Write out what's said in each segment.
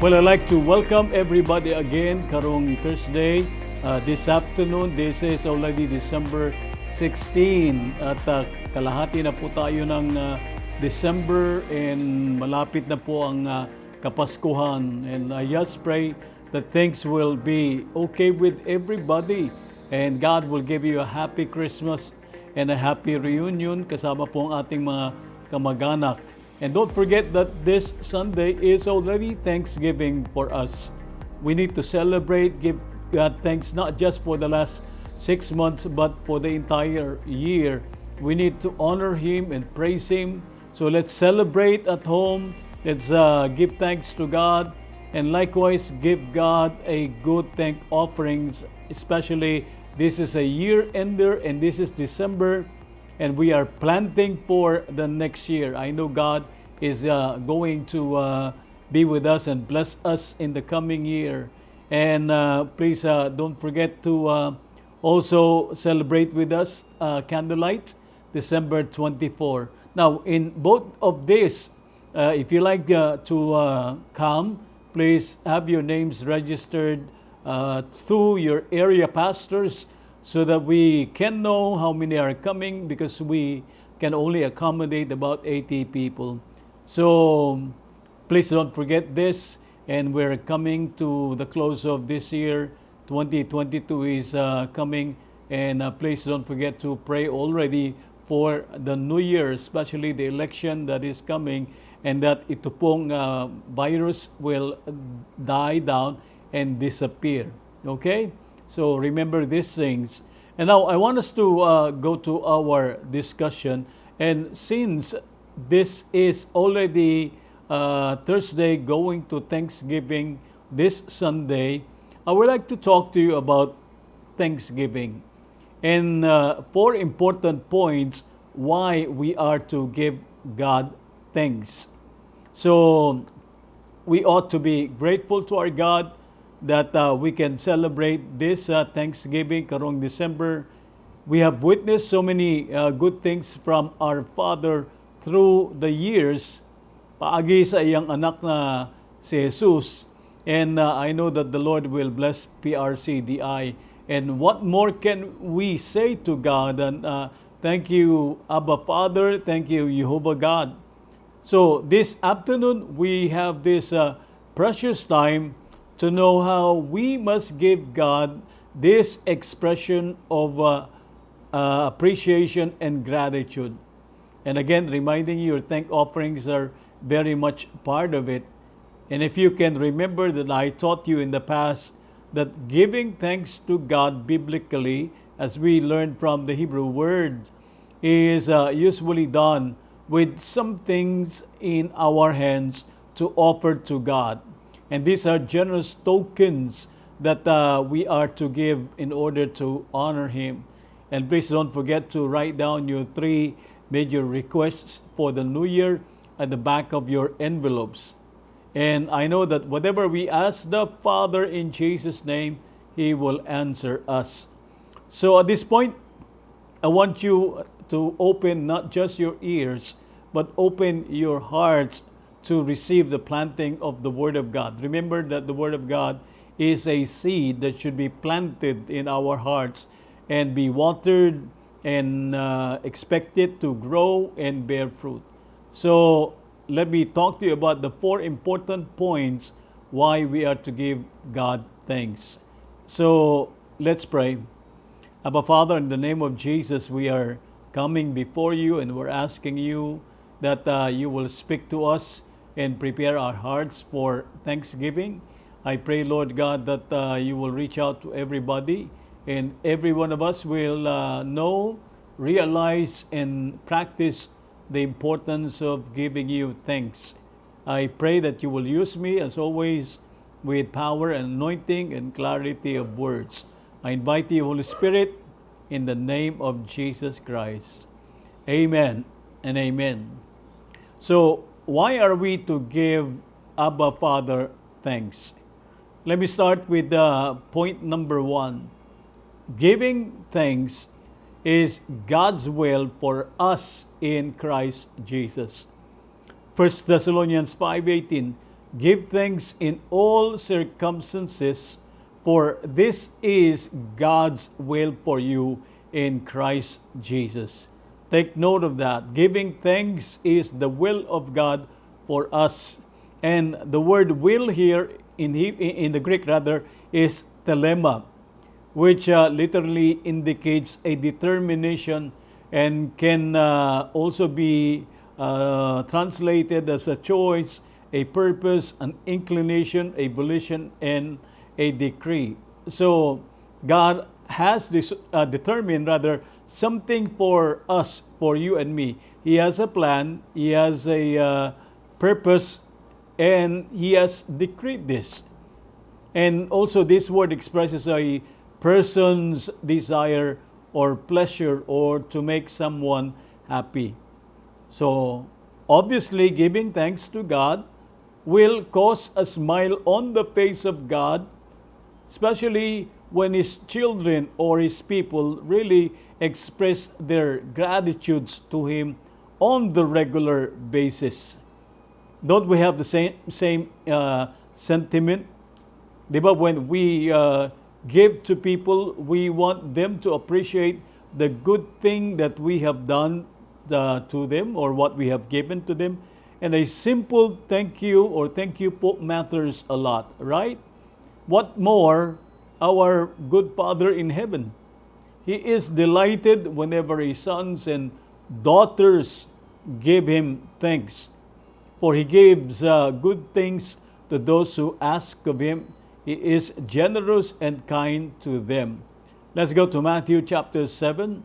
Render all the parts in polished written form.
Well, I'd like to welcome everybody again karong Thursday. This afternoon, this is already December 16 at kalahati na po tayo ng December and malapit na po ang Kapaskuhan. And I just pray that things will be okay with everybody and God will give you a happy Christmas and a happy reunion kasama po ang ating mga kamag-anak. And don't forget that this Sunday is already Thanksgiving for us. We need to celebrate, give God thanks not just for the last 6 months, but for the entire year. We need to honor Him and praise Him. So let's celebrate at home. Let's give thanks to God. And likewise, give God a good thank offerings, especially this is a year ender and this is December. And we are planting for the next year. I know God is going to be with us and bless us in the coming year. And please don't forget to also celebrate with us candlelight, December 24. Now, in both of these, if you like to come, please have your names registered through your area pastors, so that we can know how many are coming, because we can only accommodate about 80 people. So please don't forget this, and we're coming to the close of this year. 2022 is coming, and please don't forget to pray already for the new year, especially the election that is coming, and that ito pong virus will die down and disappear. Okay? So remember these things. And now I want us to go to our discussion. And since this is already Thursday going to Thanksgiving this Sunday, I would like to talk to you about Thanksgiving and 4 important points why we are to give God thanks. So we ought to be grateful to our God that we can celebrate this Thanksgiving karong December. We have witnessed so many good things from our Father through the years, paagi sa iyang anak na si Jesus. And I know that the Lord will bless PRCDI. And what more can we say to God than thank you, Abba Father, thank you, Jehovah God. So this afternoon, we have this precious time to know how we must give God this expression of appreciation and gratitude. And again, reminding you, your thank offerings are very much part of it. And if you can remember that I taught you in the past that giving thanks to God biblically, as we learned from the Hebrew word, is usually done with some things in our hands to offer to God. And these are generous tokens that we are to give in order to honor Him. And please don't forget to write down your 3 major requests for the new year at the back of your envelopes. And I know that whatever we ask the Father in Jesus' name, He will answer us. So at this point, I want you to open not just your ears, but open your hearts to receive the planting of the Word of God. Remember that the Word of God is a seed that should be planted in our hearts and be watered and expect it to grow and bear fruit. So let me talk to you about the 4 important points why we are to give God thanks. So let's pray. Abba Father, in the name of Jesus, we are coming before you and we're asking you that you will speak to us and prepare our hearts for Thanksgiving. I pray, Lord God, that you will reach out to everybody and every one of us will know, realize, and practice the importance of giving you thanks. I pray that you will use me, as always, with power and anointing and clarity of words. I invite you, Holy Spirit, in the name of Jesus Christ. Amen and amen. So, why are we to give Abba Father thanks? Let me start with point number 1. Giving thanks is God's will for us in Christ Jesus. 1 Thessalonians 5:18, Give thanks in all circumstances, for this is God's will for you in Christ Jesus. Take note of that. Giving thanks is the will of God for us. And the word will here in the Greek rather is telema, which literally indicates a determination and can also be translated as a choice, a purpose, an inclination, a volition, and a decree. So God has this determined rather something for us, for you and me. He has a plan, He has a purpose, and He has decreed this. And also this word expresses a person's desire or pleasure or to make someone happy. So obviously giving thanks to God will cause a smile on the face of God, especially when His children or His people really express their gratitudes to Him on the regular basis. Don't we have the same sentiment? Diba, when we give to people, we want them to appreciate the good thing that we have done to them or what we have given to them. And a simple thank you or thank you po matters a lot, right? What more, our good Father in heaven, He is delighted whenever His sons and daughters give Him thanks. For He gives good things to those who ask of Him. He is generous and kind to them. Let's go to Matthew chapter 7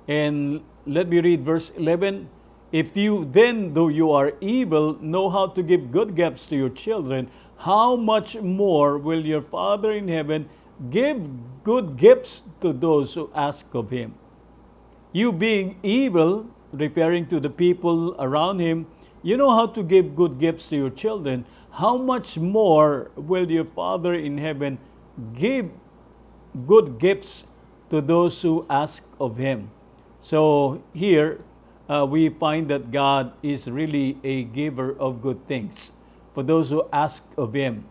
and let me read verse 11. If you then, though you are evil, know how to give good gifts to your children, how much more will your Father in heaven give good gifts to those who ask of Him? You being evil, referring to the people around Him, you know how to give good gifts to your children. How much more will your Father in heaven give good gifts to those who ask of Him? So here, we find that God is really a giver of good things for those who ask of Him.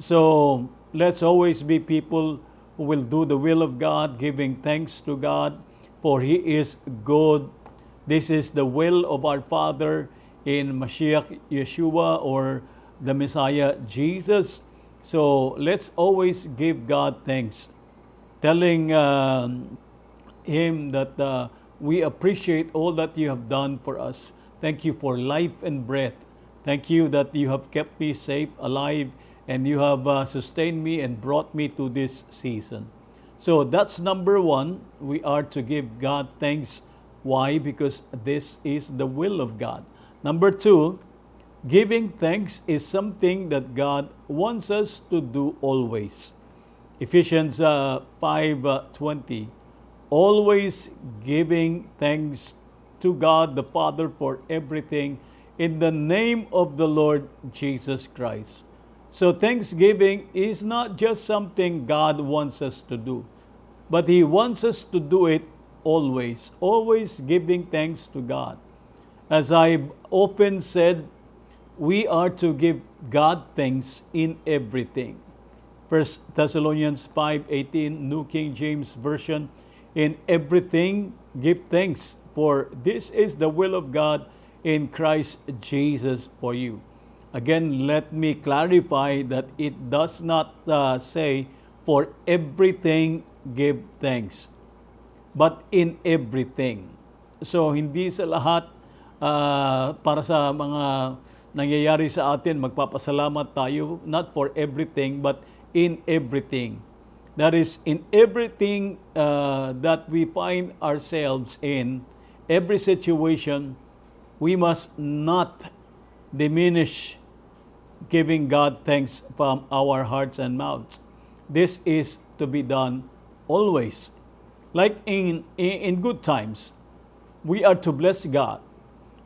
So let's always be people who will do the will of God, giving thanks to God, for He is good. This is the will of our Father in Mashiach Yeshua or the Messiah Jesus. So let's always give God thanks, telling Him that we appreciate all that you have done for us. Thank you for life and breath. Thank you that you have kept me safe, alive, and you have sustained me and brought me to this season. So that's number one. We are to give God thanks. Why? Because this is the will of God. Number two, giving thanks is something that God wants us to do always. Ephesians 5:20. Always giving thanks to God the Father for everything in the name of the Lord Jesus Christ. So thanksgiving is not just something God wants us to do, but He wants us to do it always, always giving thanks to God. As I've often said, we are to give God thanks in everything. 1 Thessalonians 5:18, New King James Version, in everything give thanks, for this is the will of God in Christ Jesus for you. Again, let me clarify that it does not say for everything give thanks, but in everything. So hindi sa lahat para sa mga nangyayari sa atin, magpapasalamat tayo, not for everything, but in everything. That is, in everything that we find ourselves in, every situation, we must not diminish giving God thanks from our hearts and mouths. This is to be done always. Like in good times, we are to bless God.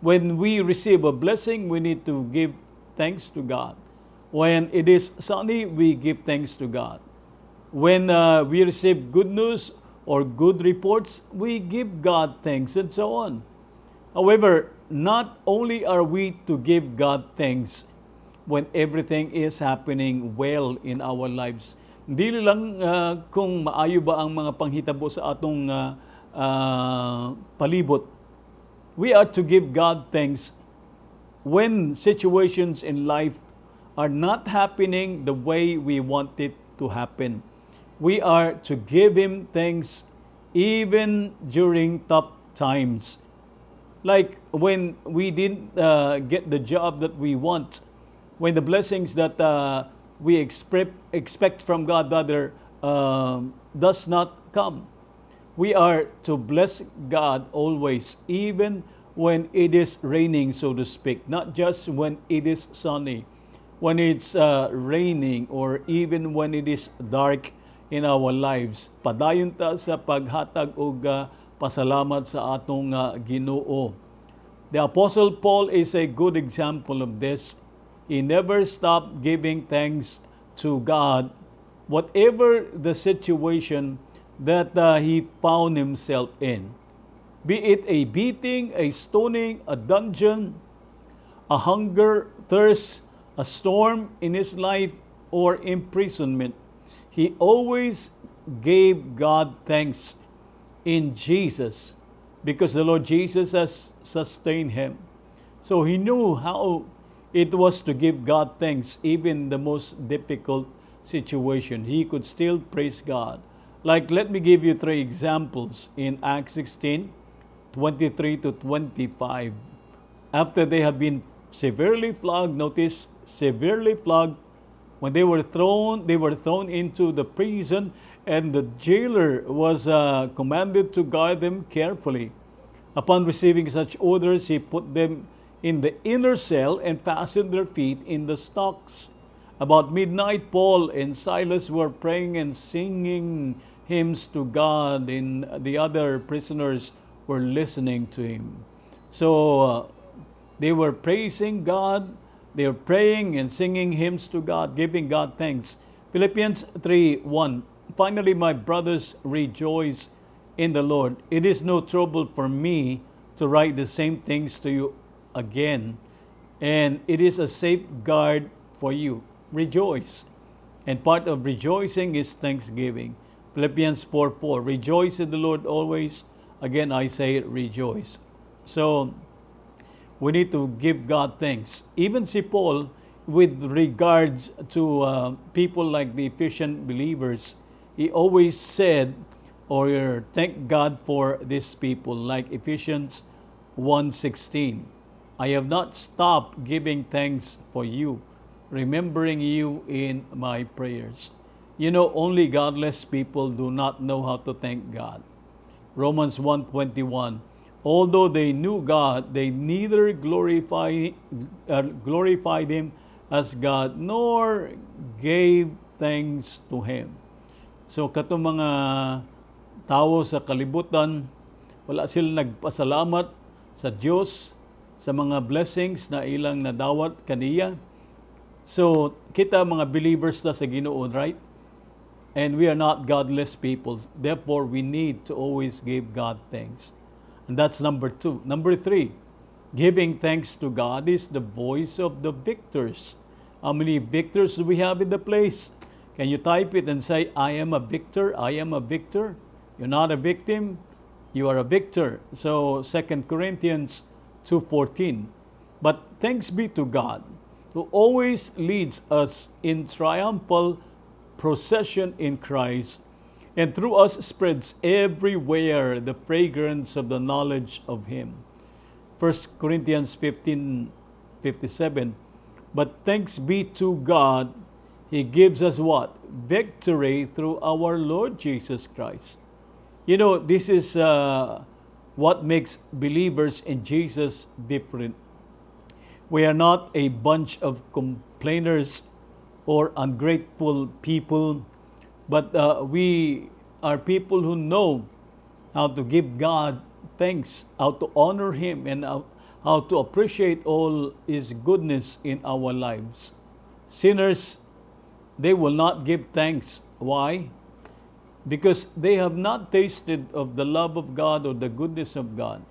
When we receive a blessing, we need to give thanks to God. When it is sunny, we give thanks to God. When we receive good news or good reports, we give God thanks and so on. However, not only are we to give God thanks, when everything is happening well in our lives. Dili lang kung maayo ba ang mga panghitabo sa atong palibot. We are to give God thanks when situations in life are not happening the way we want it to happen. We are to give Him thanks even during tough times. Like when we didn't get the job that we want, when the blessings that we expect from God rather does not come. We are to bless God always, even when it is raining, so to speak, not just when it is sunny. When it's raining or even when it is dark in our lives, padayon ta sa paghatag og pasalamat sa atong Ginoo. The Apostle Paul is a good example of this. He never stopped giving thanks to God, whatever the situation that he found himself in. Be it a beating, a stoning, a dungeon, a hunger, thirst, a storm in his life, or imprisonment, he always gave God thanks in Jesus because the Lord Jesus has sustained him. So he knew how it was to give God thanks even in the most difficult situation. He could still praise God. Like, let me give you 3 examples in Acts 16, 23 to 25. After they have been severely flogged, notice, severely flogged, when they were thrown into the prison, and the jailer was commanded to guard them carefully. Upon receiving such orders, he put them in the inner cell and fastened their feet in the stocks. About midnight, Paul and Silas were praying and singing hymns to God, and the other prisoners were listening to him. So they were praising God, they were praying and singing hymns to God, giving God thanks. Philippians 3:1. Finally, my brothers, rejoice in the Lord. It is no trouble for me to write the same things to you again, and it is a safeguard for you. Rejoice. And part of rejoicing is thanksgiving. Philippians 4:4. Rejoice in the Lord always. Again, I say rejoice. So, we need to give God thanks. Even si Paul, with regards to people like the Ephesian believers, he always said or thank God for these people, like Ephesians 1:16. I have not stopped giving thanks for you, remembering you in my prayers. You know, only godless people do not know how to thank God. Romans 1:21. Although they knew God, they neither glorified him as God nor gave thanks to him. So katong mga tao sa kalibutan, wala sila nagpasalamat sa Diyos sa mga blessings na ilang nadawat kaniya. So kita mga believers na sa Ginoo, right? And we are not godless people. Therefore, we need to always give God thanks. And that's number 2. Number 3, giving thanks to God is the voice of the victors. How many victors do we have in the place? Can you type it and say, I am a victor, I am a victor? You're not a victim, you are a victor. So 2 Corinthians 2:14. But thanks be to God, who always leads us in triumphal procession in Christ, and through us spreads everywhere the fragrance of the knowledge of Him. 1 Corinthians 15:57. But thanks be to God, He gives us what? Victory through our Lord Jesus Christ. You know, this is what makes believers in Jesus different. We are not a bunch of complainers or ungrateful people, but we are people who know how to give God thanks, how to honor Him, and how to appreciate all His goodness in our lives. Sinners, they will not give thanks. Why? Because they have not tasted of the love of God or the goodness of God.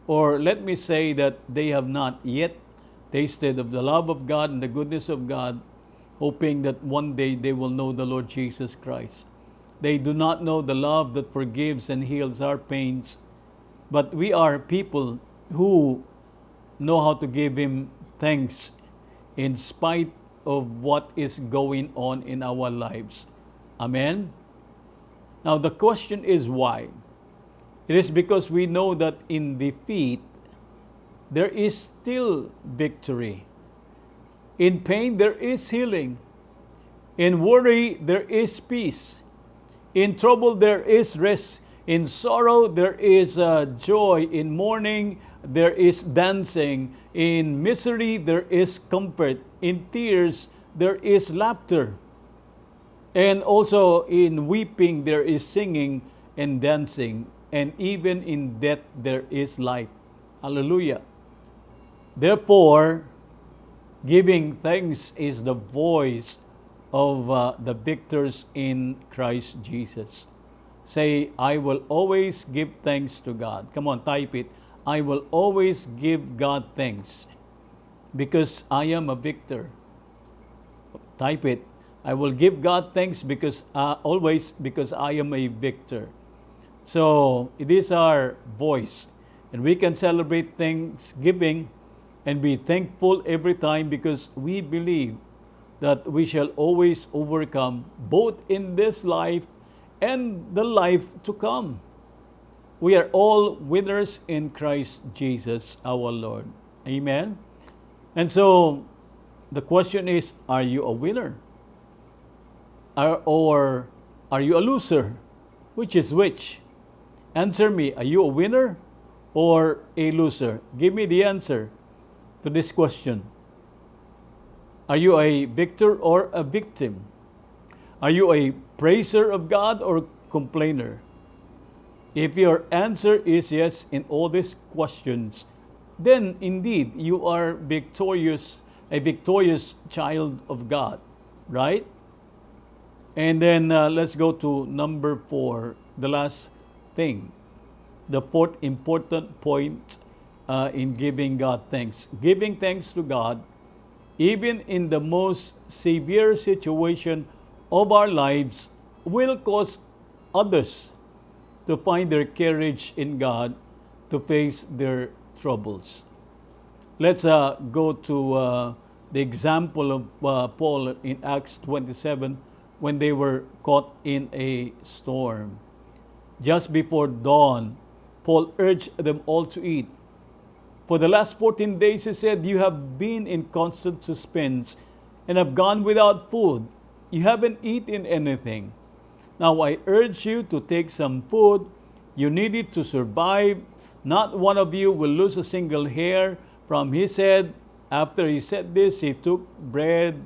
Or let me say that they have not yet tasted of the love of God and the goodness of God, hoping that one day they will know the Lord Jesus Christ. They do not know the love that forgives and heals our pains, but we are people who know how to give Him thanks in spite of what is going on in our lives. Amen? Now the question is why? It is because we know that in defeat, there is still victory. In pain, there is healing. In worry, there is peace. In trouble, there is rest. In sorrow, there is joy. In mourning, there is dancing. In misery, there is comfort. In tears, there is laughter. And also in weeping, there is singing and dancing. And even in death, there is life. Hallelujah. Therefore, giving thanks is the voice of the victors in Christ Jesus. Say, I will always give thanks to God. Come on, type it. I will always give God thanks because I am a victor. Type it. I will give God thanks always because I am a victor. So it is our voice, and we can celebrate Thanksgiving and be thankful every time because we believe that we shall always overcome both in this life and the life to come. We are all winners in Christ Jesus our Lord. Amen? And so the question is, are you a winner? Or are you a loser? Which is which? Answer me, are you a winner or a loser? Give me the answer to this question. Are you a victor or a victim? Are you a praiser of God or complainer? If your answer is yes in all these questions, then indeed you are victorious, a victorious child of God, right? And then let's go to number 4, the last thing. The fourth important point in giving God thanks. Giving thanks to God, even in the most severe situation of our lives, will cause others to find their courage in God to face their troubles. Let's go to the example of Paul in Acts 27 when they were caught in a storm. Just before dawn, Paul urged them all to eat. For the last 14 days, he said, you have been in constant suspense and have gone without food. You haven't eaten anything. Now I urge you to take some food. You need it to survive. Not one of you will lose a single hair from his head. After he said this, he took bread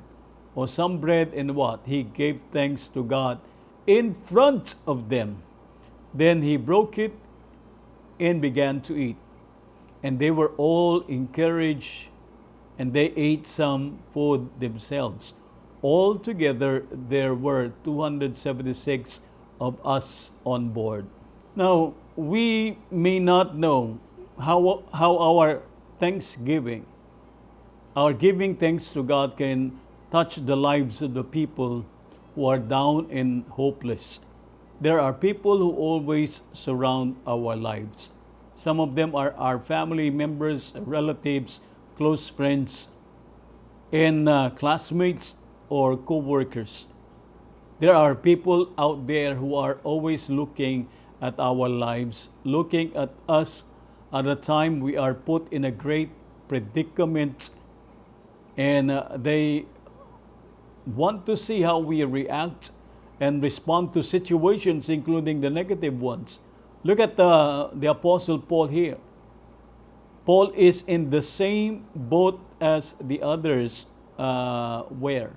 or some bread and what? He gave thanks to God in front of them. Then he broke it and began to eat. And they were all encouraged, and they ate some food themselves. Altogether, there were 276 of us on board. Now, we may not know how our thanksgiving, our giving thanks to God can touch the lives of the people who are down and hopeless. There are people who always surround our lives. Some of them are our family members, relatives, close friends, and classmates or co-workers. There are people out there who are always looking at our lives, looking at us at a time we are put in a great predicament, and they want to see how we react and respond to situations, including the negative ones. Look at the Apostle Paul here. Paul is in the same boat as the others were.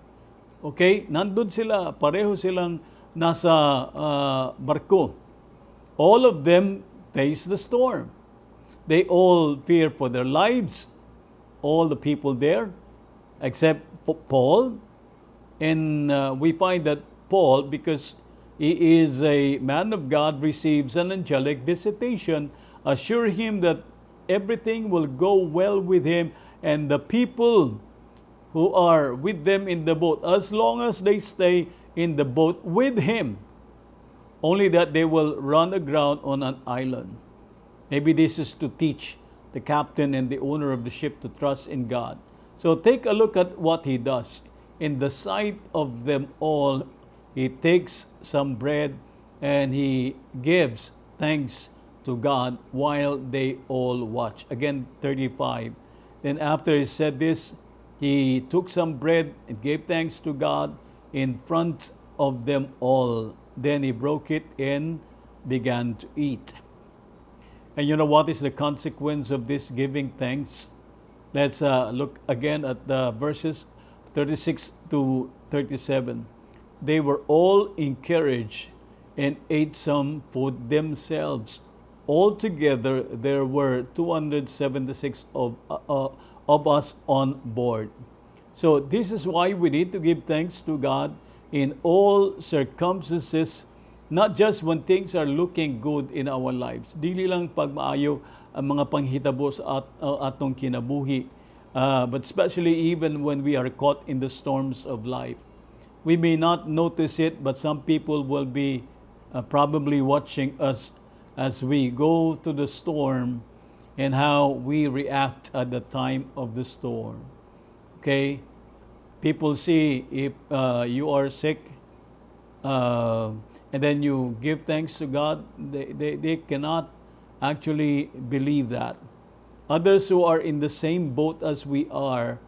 Okay? Nandun sila, pareho silang nasa barko. All of them face the storm. They all fear for their lives. All the people there, except Paul. And we find that Paul, because he is a man of God, receives an angelic visitation, assure him that everything will go well with him and the people who are with them in the boat, as long as they stay in the boat with him, only that they will run aground on an island. Maybe this is to teach the captain and the owner of the ship to trust in God. So take a look at what he does. In the sight of them all, he takes some bread and he gives thanks to God while they all watch. Again, 35. Then after he said this, he took some bread and gave thanks to God in front of them all. Then he broke it and began to eat. And you know what is the consequence of this giving thanks? Let's look again at the verses 36 to 37. They were all encouraged and ate some food themselves. Altogether, there were 276 of us on board. So this is why we need to give thanks to God in all circumstances, not just when things are looking good in our lives. Dili lang pag maayo ang mga panghitabo sa atong kinabuhi, but especially even when we are caught in the storms of life. We may not notice it, but some people will be probably watching us as we go through the storm and how we react at the time of the storm. Okay? People see if you are sick and then you give thanks to God, they cannot actually believe that. Others who are in the same boat as we are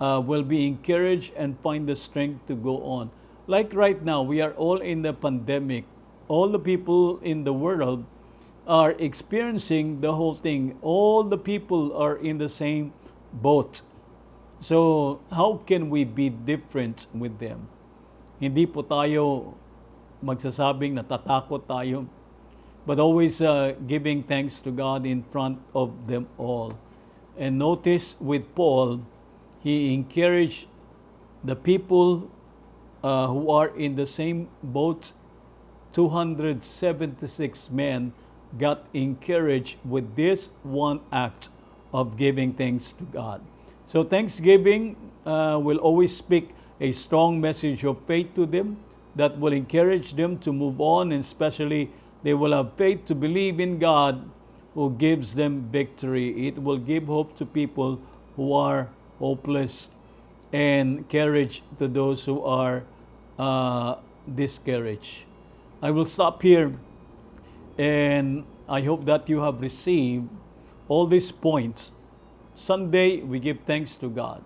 will be encouraged and find the strength to go on. Like right now, we are all in the pandemic. All the people in the world are experiencing the whole thing. All the people are in the same boat. So, how can we be different with them? Hindi po tayo magsasabing natatakot tayo, but always giving thanks to God in front of them all. And notice with Paul, he encouraged the people who are in the same boat. 276 men got encouraged with this one act of giving thanks to God. So Thanksgiving will always speak a strong message of faith to them that will encourage them to move on, and especially they will have faith to believe in God who gives them victory. It will give hope to people who are hopeless and courage to those who are discouraged. I will stop here, and I hope that you have received all these points. Sunday, we give thanks to God.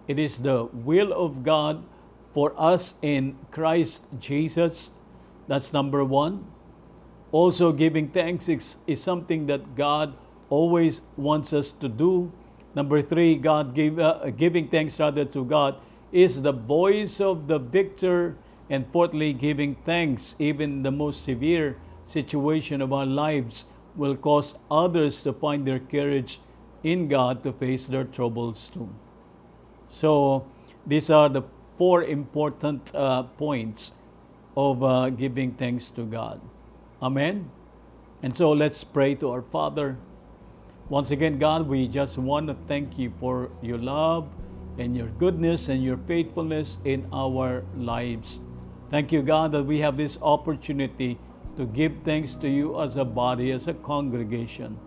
It is the will of God for us in Christ Jesus. That's number one. Also, giving thanks is something that God always wants us to do. Number three, giving thanks rather to God is the voice of the victor. And fourthly, giving thanks, even the most severe situation of our lives, will cause others to find their courage in God to face their troubles too. So these are the four important points of giving thanks to God. Amen? And so let's pray to our Father. Once again, God, we just want to thank you for your love and your goodness and your faithfulness in our lives. Thank you, God, that we have this opportunity to give thanks to you as a body, as a congregation.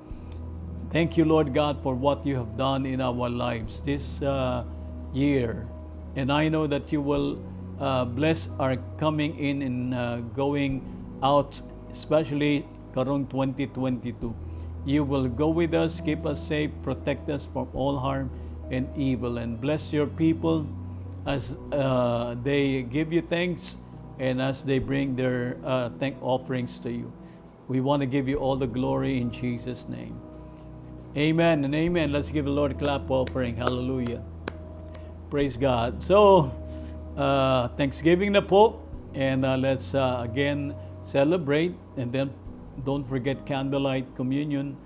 Thank you, Lord God, for what you have done in our lives this year. And I know that you will bless our coming in and going out, especially karong 2022. You will go with us, keep us safe, protect us from all harm and evil, and bless your people as they give you thanks and as they bring their thank offerings to you. We want to give you all the glory in Jesus' name. Amen and amen. Let's give the Lord a clap offering. Hallelujah. Praise God. So, Thanksgiving na po. And let's again celebrate. And then don't forget candlelight communion,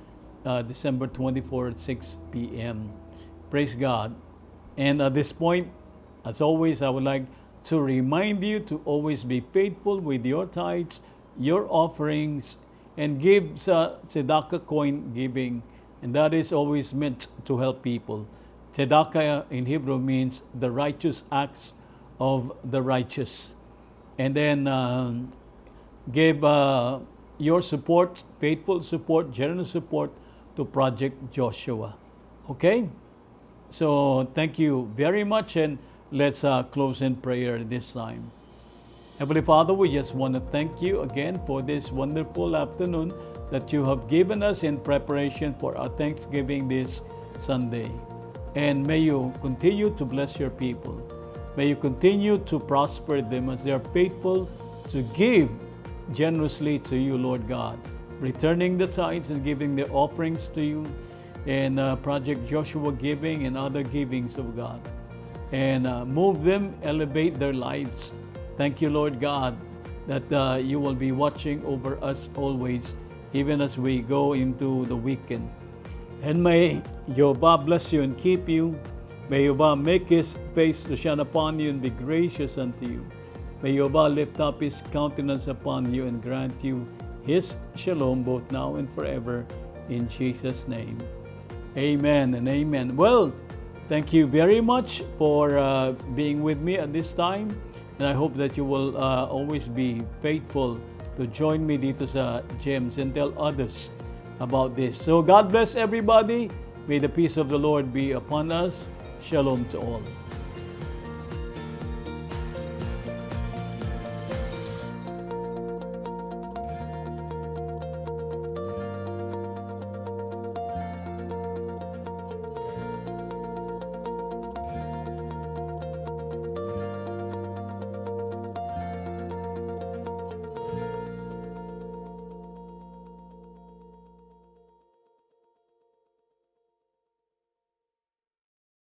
December 24 at 6 p.m. Praise God. And at this point, as always, I would like to remind you to always be faithful with your tithes, your offerings, and give sa tzedakah coin giving. And that is always meant to help people. Tzedakah in Hebrew means the righteous acts of the righteous. And then give your support, faithful support, generous support to Project Joshua. Okay? So thank you very much, and let's close in prayer this time. Heavenly Father, we just want to thank you again for this wonderful afternoon that you have given us in preparation for our Thanksgiving this Sunday. And may you continue to bless your people. May you continue to prosper them as they are faithful to give generously to you, Lord God, returning the tithes and giving the offerings to you, and Project Joshua giving and other givings of God. And move them, elevate their lives. Thank you, Lord God, that you will be watching over us always, even as we go into the weekend. And may Jehovah bless you and keep you. May Jehovah make his face to shine upon you and be gracious unto you. May Jehovah lift up his countenance upon you and grant you his shalom both now and forever. In Jesus' name. Amen and amen. Well, thank you very much for being with me at this time. And I hope that you will always be faithful to join me dito sa GEMS and tell others about this. So God bless everybody. May the peace of the Lord be upon us. Shalom to all.